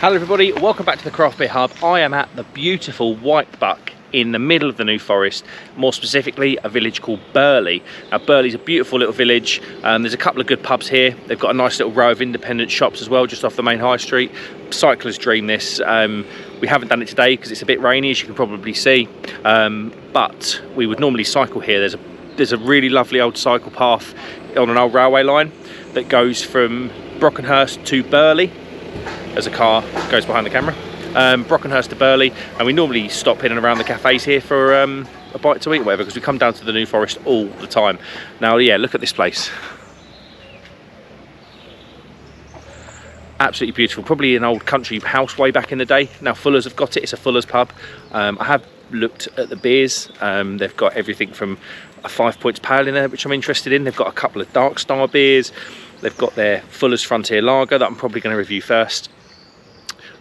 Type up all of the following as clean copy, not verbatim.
Hello everybody, welcome back to the Craft Beer Hub. I am at the beautiful White Buck in the middle of the New Forest, more specifically a village called Burley. Now Burley's a beautiful little village. There's a couple of good pubs here. They've got a nice little row of independent shops as well, just off the main high street. Cyclers dream this. We haven't done it today because it's a bit rainy, as you can probably see, but we would normally cycle here. There's a really lovely old cycle path on an old railway line that goes from Brockenhurst to Burley. As a car goes behind the camera, Brockenhurst to Burley, and we normally stop in and around the cafes here for a bite to eat or whatever, because we come down to the New Forest all the time. Now yeah, look at this place, absolutely beautiful. Probably an old country house way back in the day. Now Fuller's have got it, it's a Fuller's pub. I have looked at the beers. They've got everything from a 5 Points pale in there, which I'm interested in. They've got a couple of Dark Star beers. They've got their Fuller's Frontier Lager that I'm probably going to review first.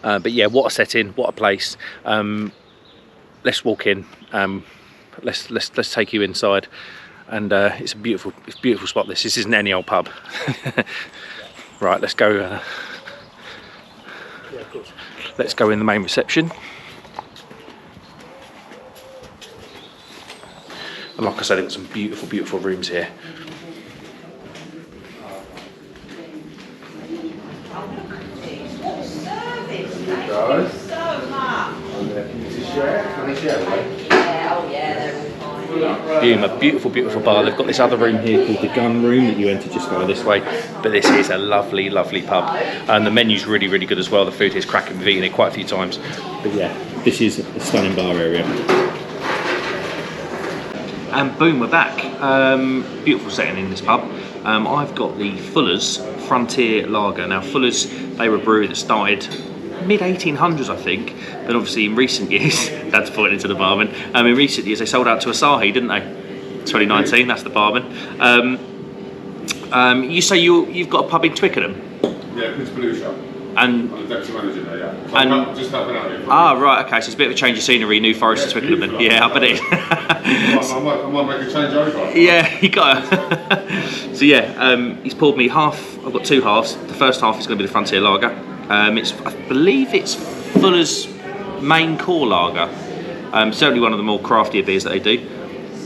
But yeah, what a setting, what a place. Let's walk in. Let's take you inside, and it's a beautiful spot. This isn't any old pub. Right, let's go. Let's go in the main reception. And like I said, they've got some beautiful rooms here. Thank you so much. A beautiful bar. They've got this other room here called the Gun Room that you enter just go this way. But this is a lovely pub, and the menu's really good as well. The food is cracking. We've eaten it quite a few times. But yeah, this is a stunning bar area. And boom, we're back. Beautiful setting in this pub. I've got the Fuller's Frontier Lager. Now Fuller's, they were a brewery that started mid-1800s, I think, but obviously in recent years, that's pointing to the barman, in recent years they sold out to Asahi, didn't they? 2019, that's the barman. You say you've got a pub in Twickenham? Yeah, Prince Blue Shop. And I'm the deputy manager there, yeah. And just helping out here. Right, okay, so it's a bit of a change of scenery, New Forest to Twickenham then. Yeah, I bet it is. I might make a change over. Yeah, you got to. So yeah, he's poured me half. I've got two halves. The first half is going to be the Frontier Lager. I believe it's Fuller's main core lager. Certainly one of the more craftier beers that they do.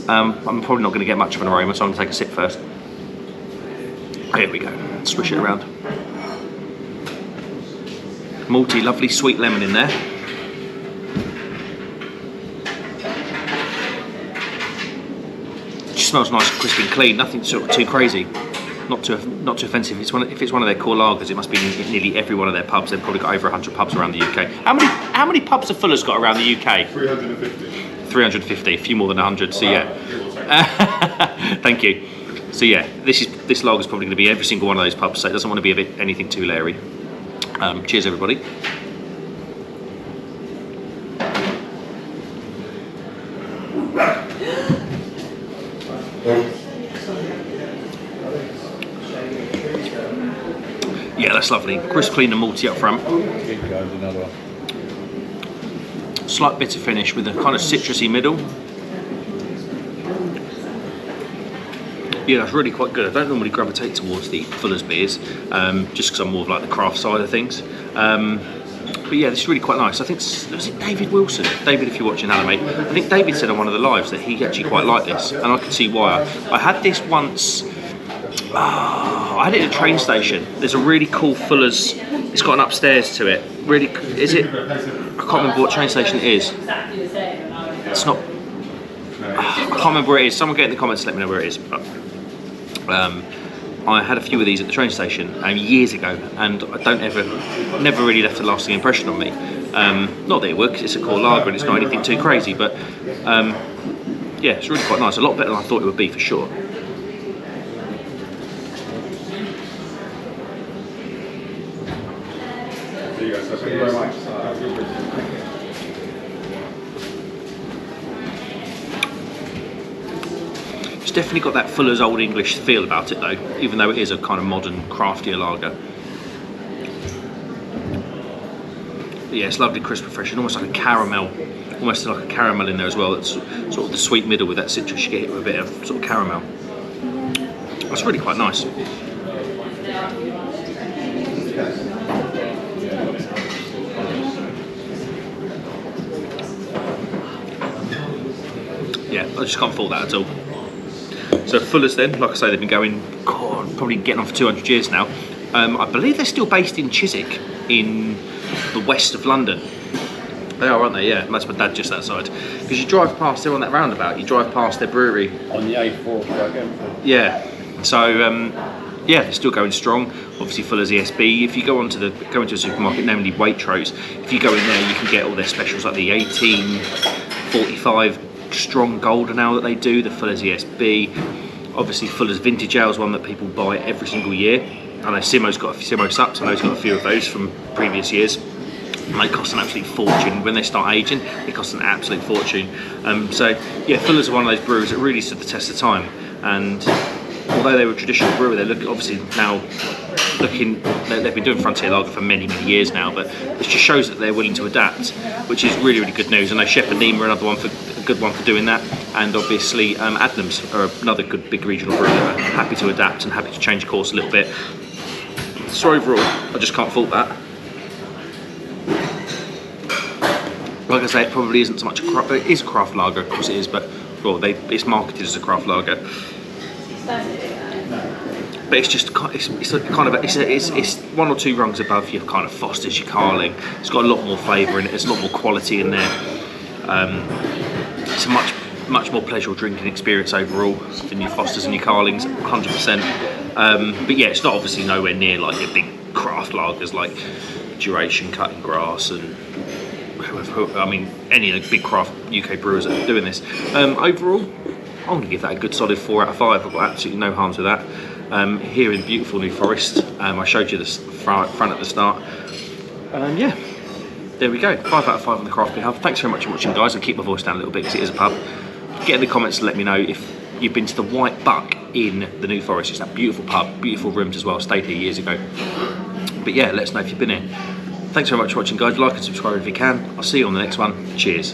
I'm probably not going to get much of an aroma, so I'm going to take a sip first. Here we go. Swish it around. Malty, lovely sweet lemon in there. It just smells nice, crisp and clean. Nothing sort of too crazy. Not too offensive. If it's one of their core lagers, it must be in nearly every one of their pubs. They've probably got over 100 pubs around the UK. How many pubs have Fuller's got around the UK? 350. 350, a few more than 100. So yeah. Thank you. So yeah, this lager's probably going to be every single one of those pubs. So it doesn't want to be anything too leery. Cheers, everybody. Yeah, that's lovely. Crisp, clean and malty up front. Slight bitter finish with a kind of citrusy middle. Yeah, that's really quite good. I don't normally gravitate towards the Fuller's beers, just because I'm more of like the craft side of things. But yeah, this is really quite nice. I think, was it David Wilson? David, if you're watching anime, I think David said on one of the lives that he actually quite liked this, and I can see why. I had this once. I had it at a train station. There's a really cool Fuller's. It's got an upstairs to it. Really, is it? I can't remember what train station it is. It's not. I can't remember where it is. Someone get in the comments to let me know where it is. But, I had a few of these at the train station years ago, and I never really left a lasting impression on me. Not that it would, because it's a core lager and it's not anything too crazy, but yeah, it's really quite nice. A lot better than I thought it would be, for sure. There you go, so thank you very much. It's definitely got that Fuller's Old English feel about it though, even though it is a kind of modern, craftier lager. But yeah, it's lovely, crisp, refreshing, almost like a caramel, in there as well. It's sort of the sweet middle with that citrus, you get it with a bit of sort of caramel. That's really quite nice. Yeah, I just can't fault that at all. So Fuller's then, like I say, they've been going, God, probably getting on for 200 years now. I believe they're still based in Chiswick in the west of London. They are, aren't they? Yeah, that's my dad just outside. Because you drive past, they're on that roundabout, you drive past their brewery. On the A4 again. Yeah, so yeah, they're still going strong. Obviously Fuller's ESB. If you go into a supermarket, namely Waitrose, if you go in there, you can get all their specials like the 1845 strong golden ale that they do, the Fuller's ESB. Obviously Fuller's Vintage Ale is one that people buy every single year. I know Simo's got Simo Sups, I know he's got a few of those from previous years. And they cost an absolute fortune. When they start aging, they cost an absolute fortune. So yeah, Fuller's are one of those brewers that really stood the test of time. And although they were a traditional brewer, they're they've been doing Frontier Lager for many years now, but it just shows that they're willing to adapt, which is really good news. I know Shep and Nîmes are another good one for doing that, and obviously Adnams are another good big regional brewer that are happy to adapt and happy to change course a little bit. So overall, I just can't fault that. Like I say, it probably isn't so much it is a craft lager, of course it is, but well, it's marketed as a craft lager. But it's just it's one or two rungs above your kind of Foster's, your Carling. It's got a lot more flavour in it. There's a lot more quality in there. It's a much more pleasurable drinking experience overall than your Foster's and your Carlings, 100%. But yeah, it's not obviously nowhere near like your big craft lagers like Duration, Cutting Grass, and I mean any of the big craft UK brewers that are doing this. Overall, I'm going to give that a good solid 4 out of 5. I've got absolutely no harms with that. Here in beautiful New Forest, I showed you the front at the start. Yeah, there we go, 5 out of 5 on the Craft Beer Hub. Thanks very much for watching, guys. I'll keep my voice down a little bit because it is a pub. Get in the comments to let me know if you've been to the White Buck in the New Forest. It's that beautiful pub, beautiful rooms as well. Stayed here years ago. But yeah, let us know if you've been here. Thanks very much for watching, guys. Like and subscribe if you can. I'll see you on the next one. Cheers.